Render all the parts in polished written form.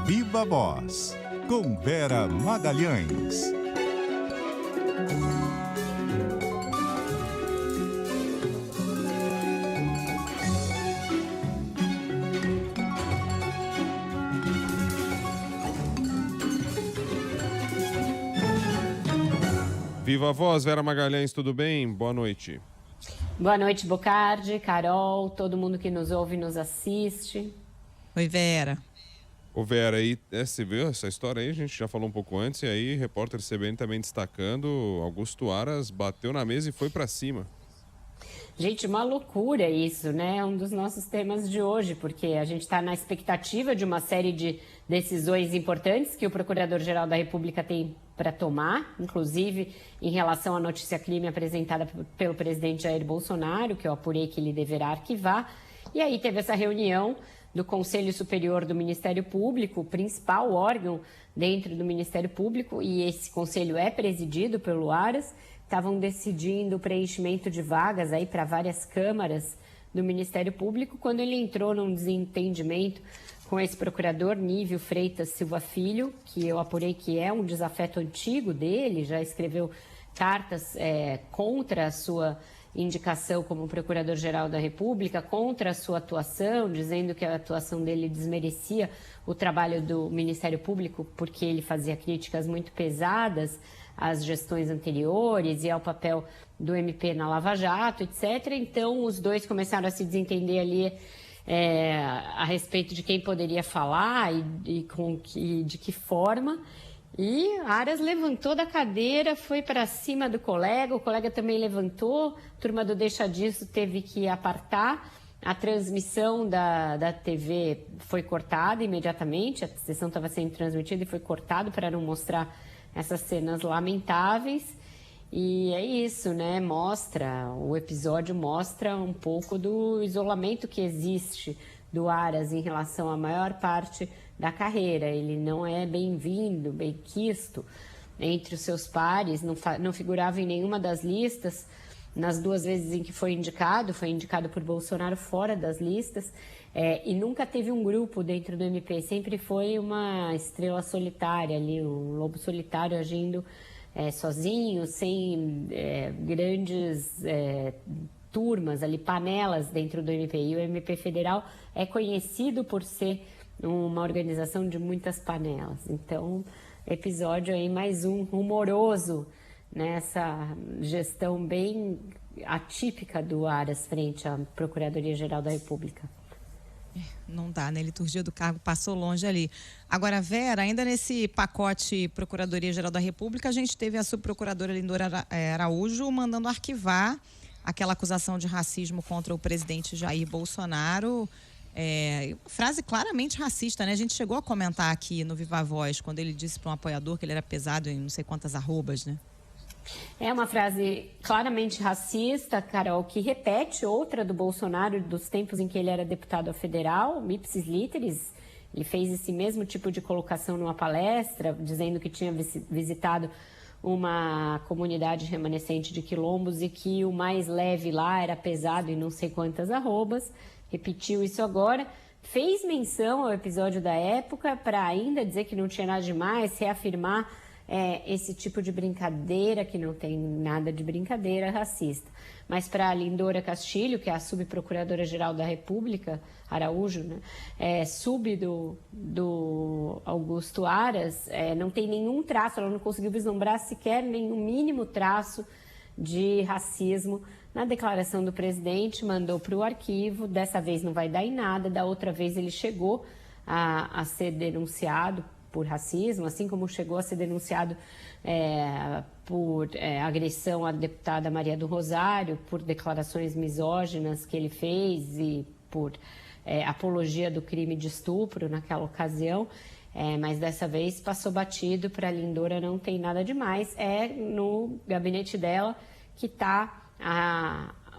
Viva Voz, com Vera Magalhães. Viva Voz, Vera Magalhães, tudo bem? Boa noite. Boa noite, Bocardi, Carol, todo mundo que nos ouve e nos assiste. Oi, Vera. Ô, Vera, aí, você viu essa história aí? A gente já falou um pouco antes, e aí, repórter CBN também destacando, Augusto Aras bateu na mesa e foi pra cima. Gente, uma loucura isso, né? É um dos nossos temas de hoje, porque a gente está na expectativa de uma série de decisões importantes que o Procurador-Geral da República tem para tomar, inclusive em relação à notícia-crime apresentada pelo presidente Jair Bolsonaro, que eu apurei que ele deverá arquivar. E aí teve essa reunião do Conselho Superior do Ministério Público, o principal órgão dentro do Ministério Público, e esse conselho é presidido pelo Aras. Estavam decidindo o preenchimento de vagas aí para várias câmaras do Ministério Público, quando ele entrou num desentendimento com esse procurador, Nívio Freitas Silva Filho, que eu apurei que é um desafeto antigo dele, já escreveu cartas contra a sua indicação como Procurador-Geral da República, contra a sua atuação, dizendo que a atuação dele desmerecia o trabalho do Ministério Público, porque ele fazia críticas muito pesadas às gestões anteriores e ao papel do MP na Lava Jato, etc. Então, os dois começaram a se desentender ali a respeito de quem poderia falar e de que forma. E Aras levantou da cadeira, foi para cima do colega, o colega também levantou, a turma do Deixa Disso teve que apartar, a transmissão da TV foi cortada imediatamente, a sessão estava sendo transmitida e foi cortada para não mostrar essas cenas lamentáveis. E é isso, né? O episódio mostra um pouco do isolamento que existe do Aras em relação à maior parte da carreira. Ele não é bem-vindo, bem-quisto entre os seus pares, não figurava em nenhuma das listas. Nas duas vezes em que foi indicado por Bolsonaro fora das listas, e nunca teve um grupo dentro do MP, sempre foi uma estrela solitária ali, um lobo solitário agindo sozinho, sem grandes turmas ali, panelas dentro do MP. E o MP Federal é conhecido por ser uma organização de muitas panelas. Então, episódio aí mais um rumoroso nessa gestão bem atípica do Aras frente à Procuradoria-Geral da República. Não dá, né? Liturgia do cargo passou longe ali. Agora, Vera, ainda nesse pacote Procuradoria-Geral da República, a gente teve a subprocuradora Lindora Araújo mandando arquivar aquela acusação de racismo contra o presidente Jair Bolsonaro. Frase claramente racista, né? A gente chegou a comentar aqui no Viva Voz, quando ele disse para um apoiador que ele era pesado em não sei quantas arrobas, né? É uma frase claramente racista, Carol, que repete outra do Bolsonaro dos tempos em que ele era deputado federal, ipsis literis. Ele fez esse mesmo tipo de colocação numa palestra, dizendo que tinha visitado uma comunidade remanescente de quilombos e que o mais leve lá era pesado em não sei quantas arrobas. Repetiu isso agora. Fez menção ao episódio da época para ainda dizer que não tinha nada demais, reafirmar esse tipo de brincadeira, que não tem nada de brincadeira racista. Mas para a Lindora Castilho, que é a subprocuradora-geral da República, Araújo, né, sub do Augusto Aras, não tem nenhum traço, ela não conseguiu vislumbrar sequer nenhum mínimo traço de racismo na declaração do presidente, mandou para o arquivo. Dessa vez não vai dar em nada, da outra vez ele chegou a ser denunciado por racismo, assim como chegou a ser denunciado por agressão à deputada Maria do Rosário, por declarações misóginas que ele fez e por apologia do crime de estupro naquela ocasião, mas dessa vez passou batido. Para a Lindora não tem nada demais, no gabinete dela que está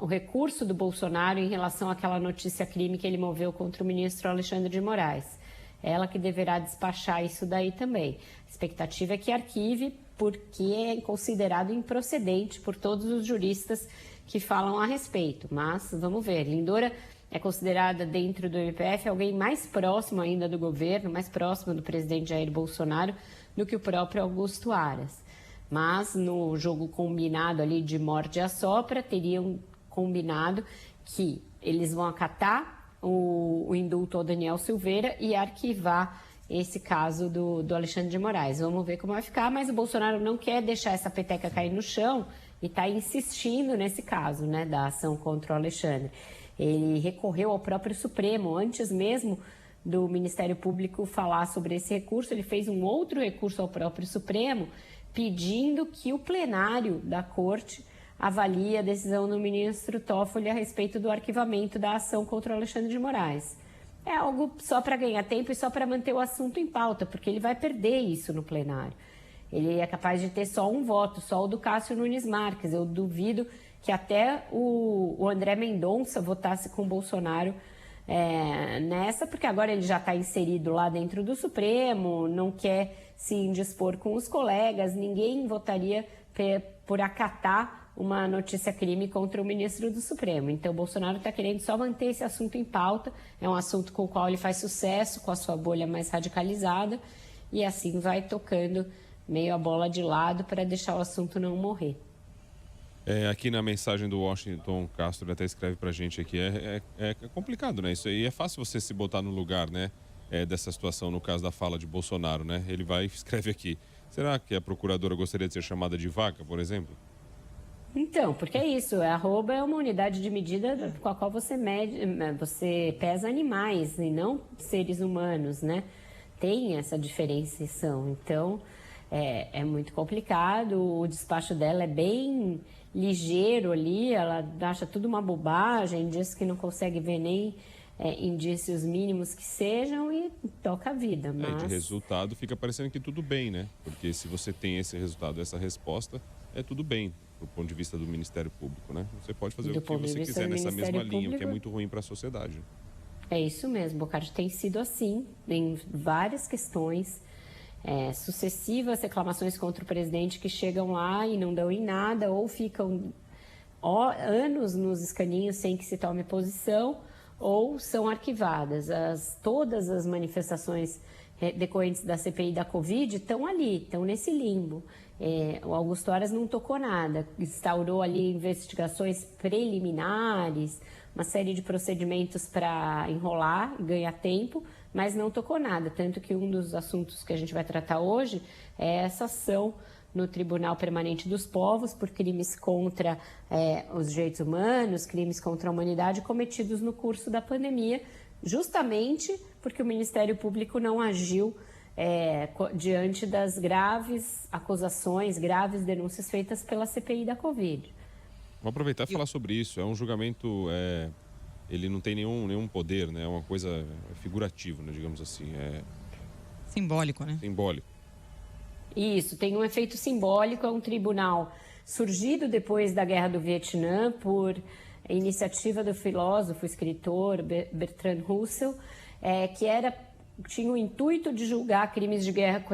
o recurso do Bolsonaro em relação àquela notícia-crime que ele moveu contra o ministro Alexandre de Moraes. Ela que deverá despachar isso daí também. A expectativa é que arquive, porque é considerado improcedente por todos os juristas que falam a respeito. Mas vamos ver. Lindora é considerada dentro do MPF alguém mais próximo ainda do governo, mais próximo do presidente Jair Bolsonaro do que o próprio Augusto Aras. Mas no jogo combinado ali de morde e assopra, teriam combinado que eles vão acatar o indulto ao Daniel Silveira e arquivar esse caso do Alexandre de Moraes. Vamos ver como vai ficar, mas o Bolsonaro não quer deixar essa peteca cair no chão e está insistindo nesse caso, né, da ação contra o Alexandre. Ele recorreu ao próprio Supremo, antes mesmo do Ministério Público falar sobre esse recurso, ele fez um outro recurso ao próprio Supremo, pedindo que o plenário da Corte avalie a decisão do ministro Toffoli a respeito do arquivamento da ação contra o Alexandre de Moraes. É algo só para ganhar tempo e só para manter o assunto em pauta, porque ele vai perder isso no plenário. Ele é capaz de ter só um voto, só o do Cássio Nunes Marques. Eu duvido que até o André Mendonça votasse com o Bolsonaro nessa, porque agora ele já está inserido lá dentro do Supremo, não quer se indispor com os colegas, ninguém votaria por acatar uma notícia-crime contra o ministro do Supremo. Então, o Bolsonaro está querendo só manter esse assunto em pauta, é um assunto com o qual ele faz sucesso, com a sua bolha mais radicalizada, e assim vai tocando meio a bola de lado para deixar o assunto não morrer. Aqui na mensagem do Washington Castro, ele até escreve pra gente aqui, é complicado, né? Isso aí é fácil você se botar no lugar, né? Dessa situação, no caso da fala de Bolsonaro, né? Ele escreve aqui, será que a procuradora gostaria de ser chamada de vaca, por exemplo? Então, porque é isso, arroba é uma unidade de medida com a qual você pesa animais e não seres humanos, né? Tem essa diferenciação, então é muito complicado, o despacho dela é bem ligeiro ali, ela acha tudo uma bobagem, diz que não consegue ver nem indícios mínimos que sejam e toca a vida. Mas... de resultado fica parecendo que tudo bem, né? Porque se você tem esse resultado, essa resposta, é tudo bem. Do ponto de vista do Ministério Público, né? Você pode fazer o que você quiser nessa mesma linha, o que é muito ruim para a sociedade. É isso mesmo, Bocardi, tem sido assim em várias questões, sucessivas reclamações contra o presidente que chegam lá e não dão em nada ou ficam anos nos escaninhos sem que se tome posição ou são arquivadas. Todas as manifestações decorrentes da CPI da Covid estão ali, estão nesse limbo. O Augusto Aras não tocou nada, instaurou ali investigações preliminares, uma série de procedimentos para enrolar e ganhar tempo, mas não tocou nada. Tanto que um dos assuntos que a gente vai tratar hoje é essa ação no Tribunal Permanente dos Povos por crimes contra os direitos humanos, crimes contra a humanidade cometidos no curso da pandemia, justamente porque o Ministério Público não agiu diante das graves acusações, graves denúncias feitas pela CPI da Covid. Vou aproveitar e falar sobre isso. É um julgamento, ele não tem nenhum poder, né? É uma coisa figurativa, né? Digamos assim. Simbólico, né? Simbólico. Isso, tem um efeito simbólico, é um tribunal surgido depois da Guerra do Vietnã por iniciativa do filósofo, escritor Bertrand Russell, que tinha o intuito de julgar crimes de guerra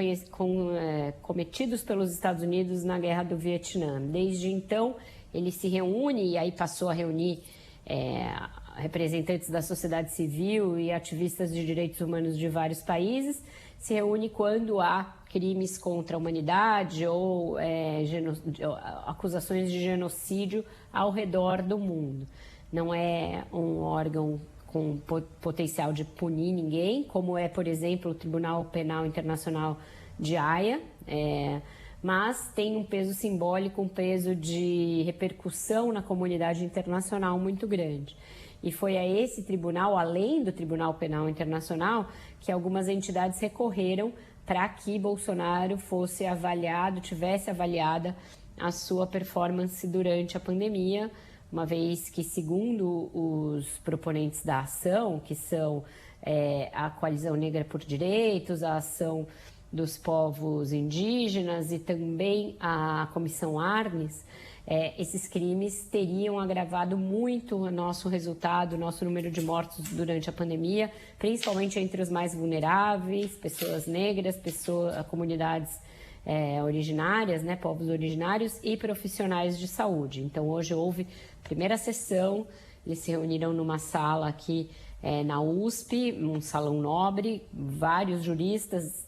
cometidos pelos Estados Unidos na Guerra do Vietnã. Desde então, ele se reúne e aí passou a reunir representantes da sociedade civil e ativistas de direitos humanos de vários países, se reúne quando há crimes contra a humanidade ou acusações de genocídio ao redor do mundo. Não é um órgão com potencial de punir ninguém, como é, por exemplo, o Tribunal Penal Internacional de Haia, mas tem um peso simbólico, um peso de repercussão na comunidade internacional muito grande. E foi a esse tribunal, além do Tribunal Penal Internacional, que algumas entidades recorreram para que Bolsonaro tivesse avaliada a sua performance durante a pandemia, uma vez que, segundo os proponentes da ação, que são a Coalizão Negra por Direitos, a Ação dos Povos Indígenas e também a Comissão Arnes, esses crimes teriam agravado muito o nosso resultado, o nosso número de mortos durante a pandemia, principalmente entre os mais vulneráveis, pessoas negras, comunidades originárias, né, povos originários e profissionais de saúde. Então, hoje houve a primeira sessão Eles se reuniram numa sala aqui na USP, um salão nobre. Vários juristas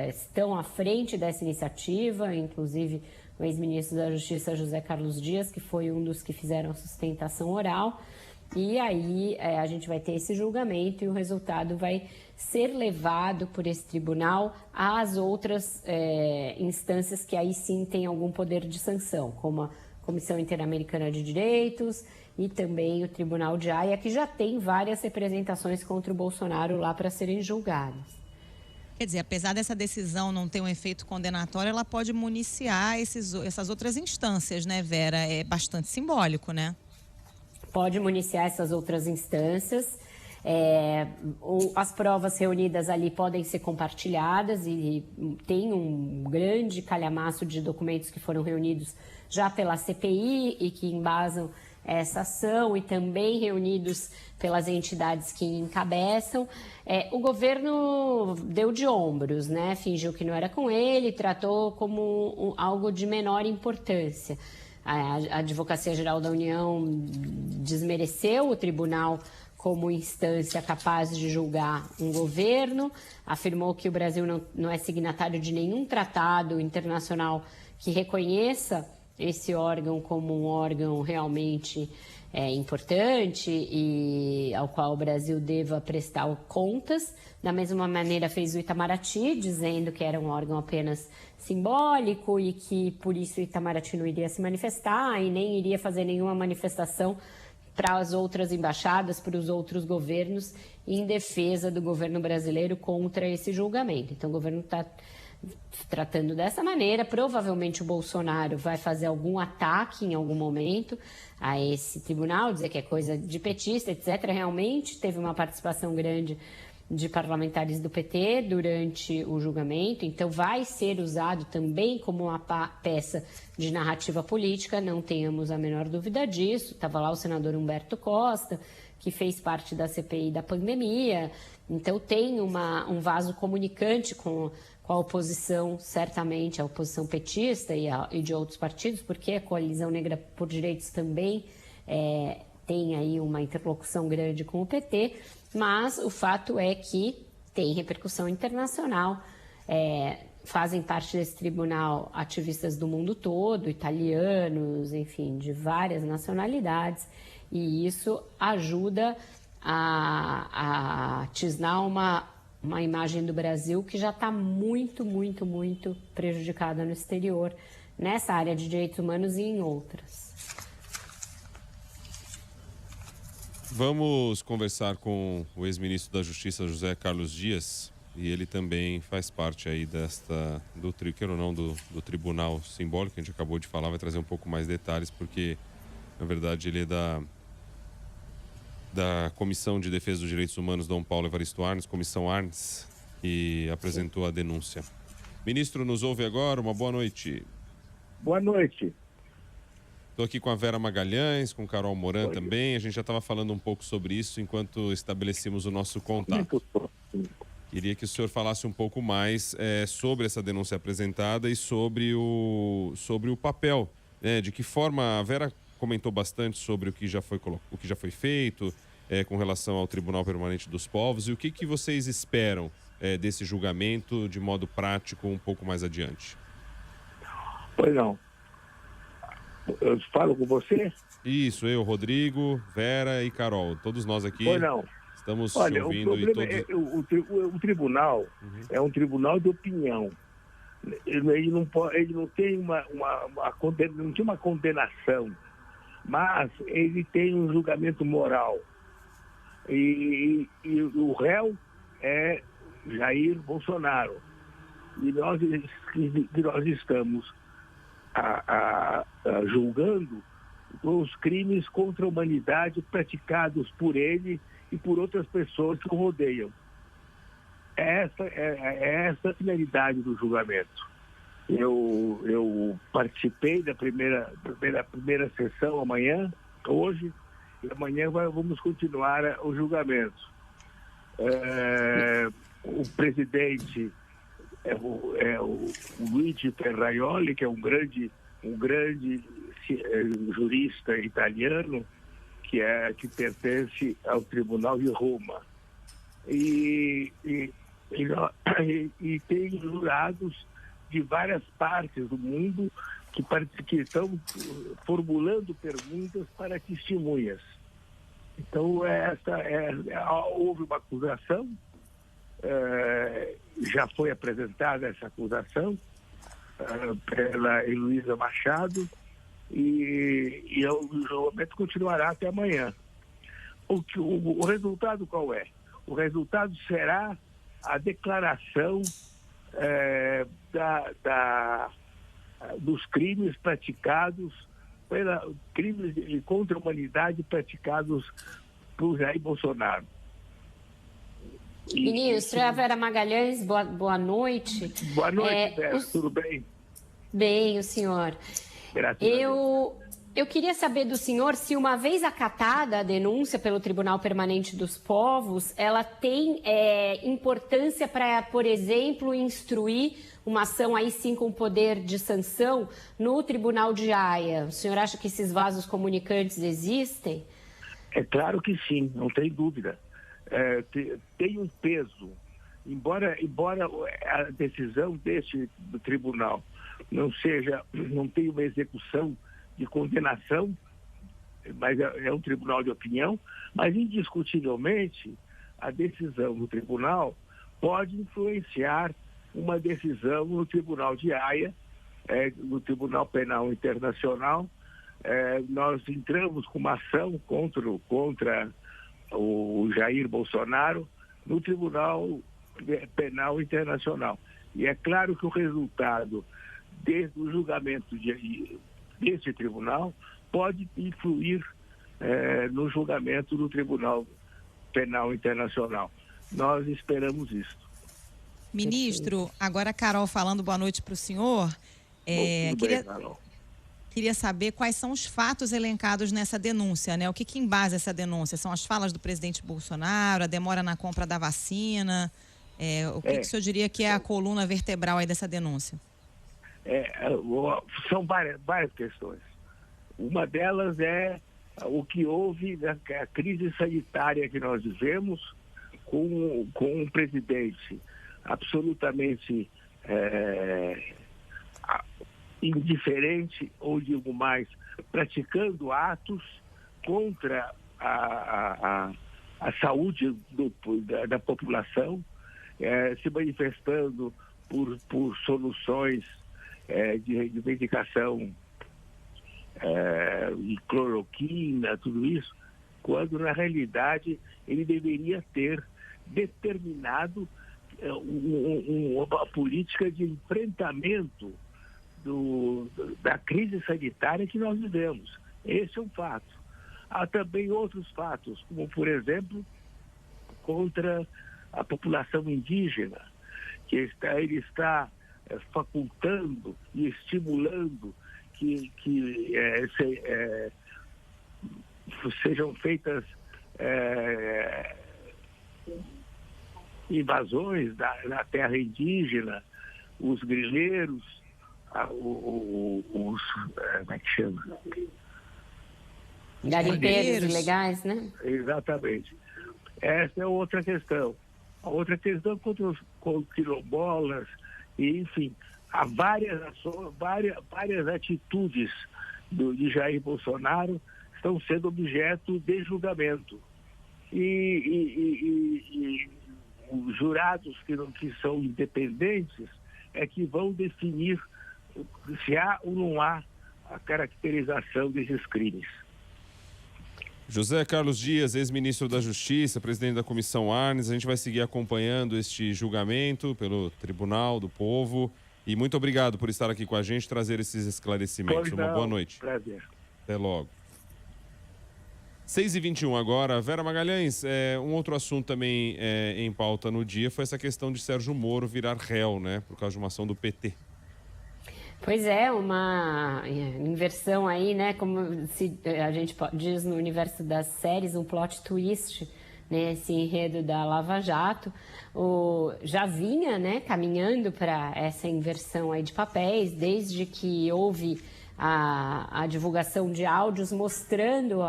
estão à frente dessa iniciativa, inclusive o ex-ministro da Justiça, José Carlos Dias, que foi um dos que fizeram a sustentação oral. E aí a gente vai ter esse julgamento e o resultado vai ser levado por esse tribunal às outras instâncias que aí sim têm algum poder de sanção, como a Comissão Interamericana de Direitos e também o Tribunal de Haia, que já tem várias representações contra o Bolsonaro lá para serem julgadas. Quer dizer, apesar dessa decisão não ter um efeito condenatório, ela pode municiar essas outras instâncias, né, Vera? É bastante simbólico, né? Pode municiar essas outras instâncias. As provas reunidas ali podem ser compartilhadas e tem um grande calhamaço de documentos que foram reunidos já pela CPI e que embasam essa ação e também reunidos pelas entidades que encabeçam. O governo deu de ombros, né? Fingiu que não era com ele, tratou como algo de menor importância. A Advocacia Geral da União desmereceu o tribunal como instância capaz de julgar um governo, afirmou que o Brasil não é signatário de nenhum tratado internacional que reconheça esse órgão como um órgão realmente importante e ao qual o Brasil deva prestar contas. Da mesma maneira fez o Itamaraty, dizendo que era um órgão apenas simbólico e que por isso o Itamaraty não iria se manifestar e nem iria fazer nenhuma manifestação para as outras embaixadas, para os outros governos, em defesa do governo brasileiro contra esse julgamento. Então o governo está tratando dessa maneira. Provavelmente o Bolsonaro vai fazer algum ataque em algum momento a esse tribunal, dizer que é coisa de petista, etc. Realmente teve uma participação grande de parlamentares do PT durante o julgamento, então vai ser usado também como uma peça de narrativa política, não tenhamos a menor dúvida disso. Estava lá o senador Humberto Costa, que fez parte da CPI da pandemia, então tem um vaso comunicante com a oposição, certamente a oposição petista e de outros partidos, porque a Coalizão Negra por Direitos também tem aí uma interlocução grande com o PT, mas o fato é que tem repercussão internacional. Fazem parte desse tribunal ativistas do mundo todo, italianos, enfim, de várias nacionalidades, e isso ajuda a tisnar uma imagem do Brasil que já está muito, muito, muito prejudicada no exterior, nessa área de direitos humanos e em outras. Vamos conversar com o ex-ministro da Justiça, José Carlos Dias, e ele também faz parte aí do tribunal simbólico, que a gente acabou de falar, vai trazer um pouco mais detalhes, porque, na verdade, ele é da Comissão de Defesa dos Direitos Humanos Dom Paulo Evaristo Arnes, Comissão Arnes, e apresentou a denúncia. Ministro, nos ouve agora? Uma boa noite. Boa noite. Estou aqui com a Vera Magalhães, com Carol Moran também. A gente já estava falando um pouco sobre isso enquanto estabelecemos o nosso contato. Queria que o senhor falasse um pouco mais sobre essa denúncia apresentada e sobre o papel, de que forma a Vera comentou bastante sobre o que já foi feito com relação ao Tribunal Permanente dos Povos e o que vocês esperam desse julgamento de modo prático um pouco mais adiante. Pois não. Eu falo com você? Isso, eu, Rodrigo, Vera e Carol, todos nós aqui estamos te ouvindo. O tribunal é um tribunal de opinião. Ele não tem não tem uma condenação, mas ele tem um julgamento moral. E o réu é Jair Bolsonaro. E nós estamos julgando os crimes contra a humanidade praticados por ele e por outras pessoas que o rodeiam. Essa é a finalidade do julgamento. Eu participei da primeira sessão hoje, e amanhã vamos continuar o julgamento. O presidente é o Luigi Ferraioli, que é um grande jurista italiano, que pertence ao Tribunal de Roma. E tem jurados de várias partes do mundo que estão formulando perguntas para testemunhas. Então, houve uma acusação, já foi apresentada essa acusação pela Heloísa Machado e o julgamento continuará até amanhã. O resultado qual é? O resultado será a declaração dos crimes praticados, crimes contra a humanidade praticados por Jair Bolsonaro. Ministro, é a Vera Magalhães, boa noite. Boa noite, Vera, tudo bem? Bem, o senhor. Graças a Deus. Eu queria saber do senhor se, uma vez acatada a denúncia pelo Tribunal Permanente dos Povos, ela tem importância para, por exemplo, instruir uma ação aí sim com poder de sanção no Tribunal de Haia. O senhor acha que esses vasos comunicantes existem? É claro que sim, não tem dúvida. Tem um peso. Embora a decisão do tribunal não tenha uma execução de condenação, mas é um tribunal de opinião, mas indiscutivelmente a decisão do tribunal pode influenciar uma decisão no Tribunal de Haia, no Tribunal Penal Internacional. Nós entramos com uma ação contra o Jair Bolsonaro no Tribunal Penal Internacional. E é claro que o resultado do julgamento desse tribunal pode influir no julgamento do Tribunal Penal Internacional. Nós esperamos isso. Ministro, agora a Carol falando boa noite para o senhor. Queria saber quais são os fatos elencados nessa denúncia, né? O que embasa essa denúncia? São as falas do presidente Bolsonaro, a demora na compra da vacina? O que o senhor diria que é a coluna vertebral aí dessa denúncia? São várias questões. Uma delas é o que houve na crise sanitária que nós vivemos com um presidente absolutamente indiferente, ou digo mais, praticando atos contra a saúde da população, se manifestando por soluções de medicação, de cloroquina, tudo isso, quando na realidade ele deveria ter determinado uma política de enfrentamento da crise sanitária que nós vivemos. Esse é um fato. Há também outros fatos, como, por exemplo, contra a população indígena, que ele está facultando e estimulando que sejam feitas invasões na terra indígena, os grileiros, como é que chama? Garimpeiros ilegais, né? Exatamente. Essa é outra questão. A outra questão contra os quilombolas, e, enfim, há várias ações, várias atitudes de Jair Bolsonaro estão sendo objeto de julgamento. E os jurados que são independentes é que vão definir se há ou não há a caracterização desses crimes. José Carlos Dias, ex-ministro da Justiça, presidente da Comissão Arnes, a gente vai seguir acompanhando este julgamento pelo Tribunal do Povo. E muito obrigado por estar aqui com a gente e trazer esses esclarecimentos. Uma boa noite. Prazer. Até logo. 6h21 agora. Vera Magalhães, um outro assunto também em pauta no dia foi essa questão de Sérgio Moro virar réu, né? Por causa de uma ação do PT. Pois é, uma inversão aí, né? Como a gente diz no universo das séries, um plot twist, né? Esse enredo da Lava Jato. Já vinha, né, caminhando para essa inversão aí de papéis, desde que houve a divulgação de áudios mostrando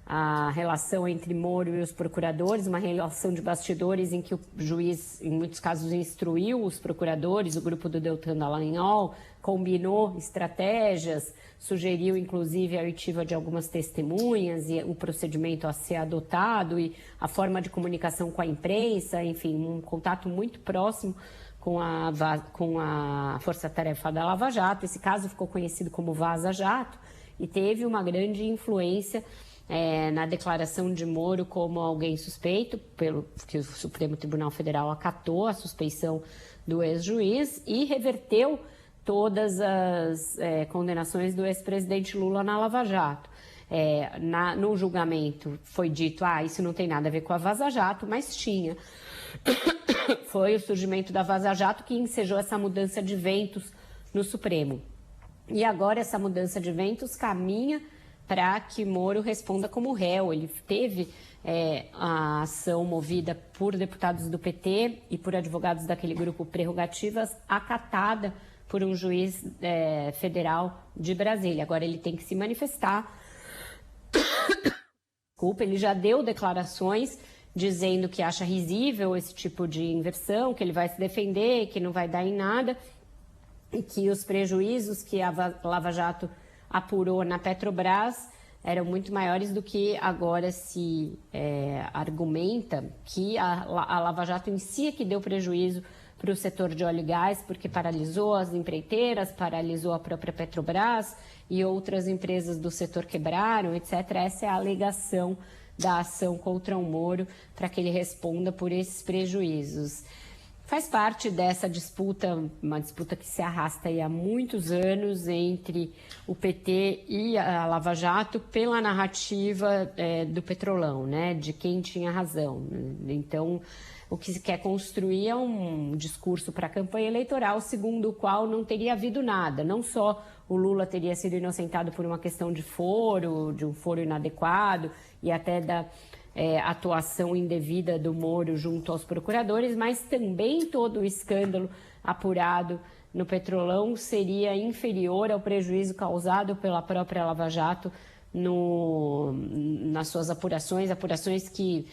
a relação entre Moro e os procuradores, uma relação de bastidores em que o juiz, em muitos casos, instruiu os procuradores, o grupo do Deltan Dallagnol, combinou estratégias, sugeriu, inclusive, a oitiva de algumas testemunhas e o procedimento a ser adotado e a forma de comunicação com a imprensa, enfim, um contato muito próximo com a Força-Tarefa da Lava Jato. Esse caso ficou conhecido como Vaza Jato e teve uma grande influência na declaração de Moro como alguém suspeito, pelo que o Supremo Tribunal Federal acatou a suspeição do ex-juiz e reverteu todas as condenações do ex-presidente Lula na Lava Jato. No julgamento foi dito, isso não tem nada a ver com a Vaza Jato, mas tinha. Foi o surgimento da Vaza Jato que ensejou essa mudança de ventos no Supremo. E agora essa mudança de ventos caminha para que Moro responda como réu. Ele teve a ação movida por deputados do PT e por advogados daquele grupo Prerrogativas acatada por um juiz federal de Brasília. Agora ele tem que se manifestar. Desculpa, ele já deu declarações dizendo que acha risível esse tipo de inversão, que ele vai se defender, que não vai dar em nada e que os prejuízos que a Lava Jato apurou na Petrobras eram muito maiores do que agora se argumenta, que a Lava Jato em si é que deu prejuízo para o setor de óleo e gás, porque paralisou as empreiteiras, paralisou a própria Petrobras e outras empresas do setor quebraram, etc. Essa é a alegação da ação contra o Moro para que ele responda por esses prejuízos. Faz parte dessa disputa, uma disputa que se arrasta aí há muitos anos entre o PT e a Lava Jato pela narrativa do Petrolão, né, de quem tinha razão. Então, o que se quer construir é um discurso para a campanha eleitoral, segundo o qual não teria havido nada. Não só o Lula teria sido inocentado por uma questão de um foro inadequado e até da atuação indevida do Moro junto aos procuradores, mas também todo o escândalo apurado no Petrolão seria inferior ao prejuízo causado pela própria Lava Jato nas suas apurações que,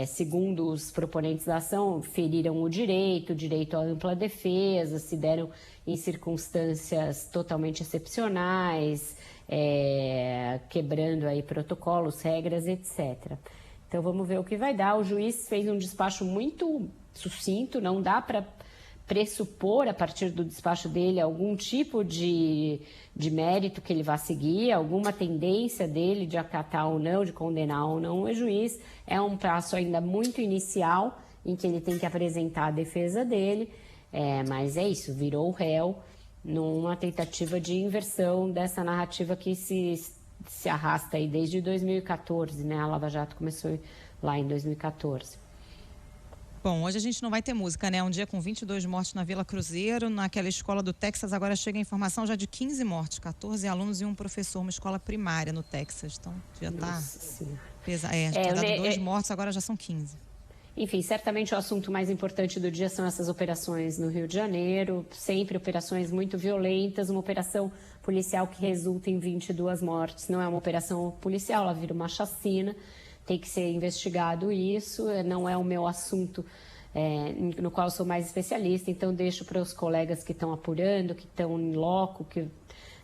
segundo os proponentes da ação, feriram o direito à ampla defesa, se deram em circunstâncias totalmente excepcionais, quebrando aí protocolos, regras, etc. Então vamos ver o que vai dar. O juiz fez um despacho muito sucinto, não dá para pressupor a partir do despacho dele algum tipo de mérito que ele vá seguir, alguma tendência dele de acatar ou não, de condenar ou não o juiz. É um passo ainda muito inicial em que ele tem que apresentar a defesa dele, mas é isso, virou réu numa tentativa de inversão dessa narrativa que se arrasta aí desde 2014, né? A Lava Jato começou lá em 2014. Bom, hoje a gente não vai ter música, né? Um dia com 22 mortes na Vila Cruzeiro, naquela escola do Texas, agora chega a informação já de 15 mortes, 14 alunos e um professor, uma escola primária no Texas. Então, já está pesado. Tinha dado 2 mortes, agora já são 15. Enfim, certamente o assunto mais importante do dia são essas operações no Rio de Janeiro, sempre operações muito violentas, uma operação policial que resulta em 22 mortes. Não é uma operação policial, ela vira uma chacina, tem que ser investigado isso, não é o meu assunto no qual eu sou mais especialista, então deixo para os colegas que estão apurando, que estão em loco, que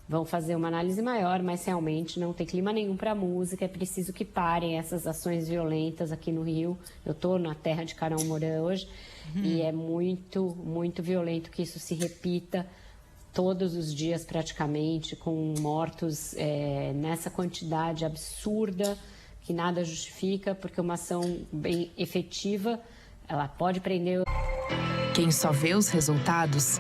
vão fazer uma análise maior, mas realmente não tem clima nenhum para música, é preciso que parem essas ações violentas aqui no Rio. Eu estou na terra de Carão Mourão hoje e é muito, muito violento que isso se repita todos os dias praticamente, com mortos nessa quantidade absurda que nada justifica, porque uma ação bem efetiva, ela pode prender... Quem só vê os resultados